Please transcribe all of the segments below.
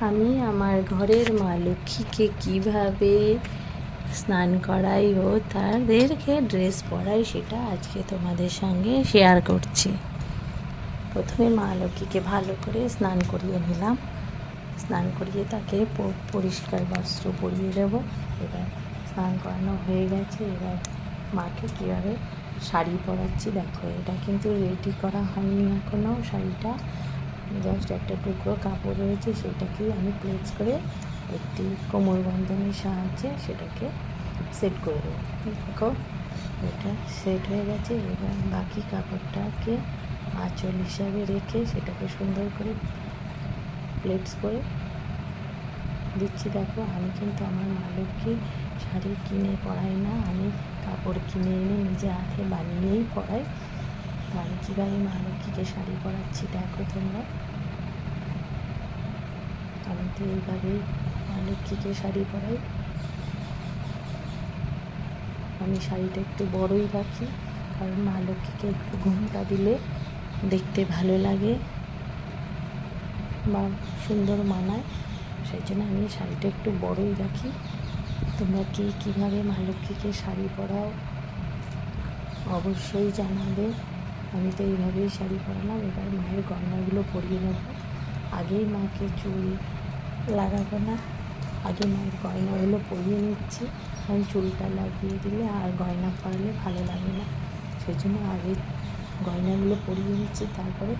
আমি আমার ঘরের মা লক্ষ্মীকে কীভাবে স্নান করাই ও তাদেরকে ড্রেস পরাই সেটা আজকে তোমাদের সঙ্গে শেয়ার করছি। প্রথমে মা লক্ষ্মীকে ভালো করে স্নান করিয়ে নিলাম। স্নান করিয়ে তাকে পরিষ্কার বস্ত্র পরিয়ে দেবো। এবার স্নান করানো হয়ে গেছে। এবার মাকে কীভাবে শাড়ি পরাচ্ছি দেখো। এটা কিন্তু রেডি করা হয়নি এখনও। শাড়িটা জাস্ট একটা টুকরো কাপড় রয়েছে, সেটাকেই আমি প্লেস করে একটি কোমর বন্ধনীর সাহায্যে সেটাকে সেট করে দেবো। দেখো এটা সেট হয়ে গেছে। এবার বাকি কাপড়টাকে আঁচল হিসাবে রেখে সেটাকে সুন্দর করে প্লেটস করে দিচ্ছি। দেখো আমি কিন্তু আমার মা লক্ষ্মী শাড়ি কিনে পরাই না, আমি কাপড় কিনে এনে নিজে হাতে বানিয়েই পরাই। তো আমি কীভাবে মা লক্ষ্মীকে শাড়ি পরাচ্ছি দেখো তোমরা। আমি তো এইভাবেই মা লক্ষ্মীকে শাড়ি পরাই। আমি শাড়িটা একটু বড়ই রাখি, কারণ মা লক্ষ্মীকে একটু ঘুমটা দিলে দেখতে ভালো লাগে বা সুন্দর মানায়, সেই জন্য আমি শাড়িটা একটু বড়ই রাখি। তোমরা কীভাবে মা লক্ষ্মীকে শাড়ি পরাও অবশ্যই জানাবে। আমি তো এইভাবেই শাড়ি পরালাম। এবার মায়ের গয়নাগুলো পরিয়ে নেব। আগেই মাকে চুল লাগাবো না, আগে মায়ের গয়নাগুলো পরিয়ে নিচ্ছি, কারণ চুলটা লাগিয়ে দিলে আর গয়না পরালে ভালো লাগে না। সেই জন্য আগে গয়নাগুলো পরিয়ে নিচ্ছি, তারপরে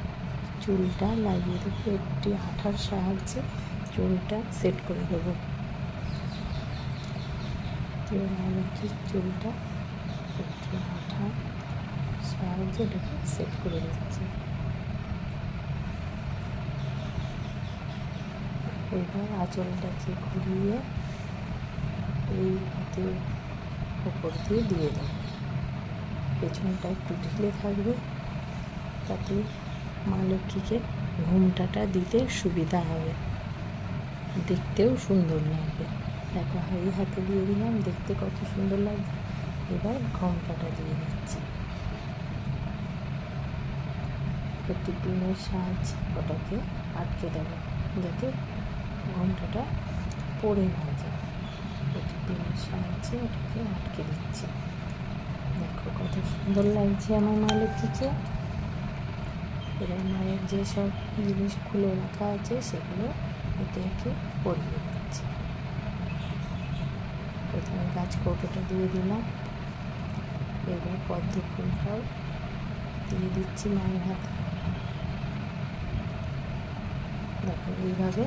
চুলটা লাগিয়ে দেবো। একটি আঠার সাহায্যে চুলটা সেট করে দেবো। এবার মা লক্ষ্মীর চুলটা একটি আঠার সাহায্যে এটাকে সেট করে দিচ্ছি। এবার আঁচলটাকে ঘুরিয়ে এই হাতের উপর দিয়ে দিয়ে দেবো। পেছনটা একটু ঢিলে থাকবে, তাতে মা লক্ষ্মীকে ঘুমটাটা দিতে সুবিধা হবে, দেখতেও সুন্দর লাগবে। দেখো এই হাতে দিয়ে দিলাম, দেখতে কত সুন্দর লাগবে। এবার ঘোমটাটা দিয়ে দিচ্ছি। একটি পিনের সাহায্যে ওটাকে আটকে দেবো, যাতে ঘোমটাটা পড়ে না যায়। একটি পিনের সাহায্যে ওটাকে আটকে দিচ্ছি। দেখো কত সুন্দর লাগছে আমার মা লক্ষ্মীকে। এবার মায়ের যেসব জিনিস খুলে রাখা আছে সেগুলো একে একে পরিয়ে দিচ্ছি। প্রথমে গাছ কৌটোটা দিয়ে দিলাম। এবার পদ্ম ফুলটাও দিয়ে দিচ্ছি মায়ের হাতে। দেখো এইভাবে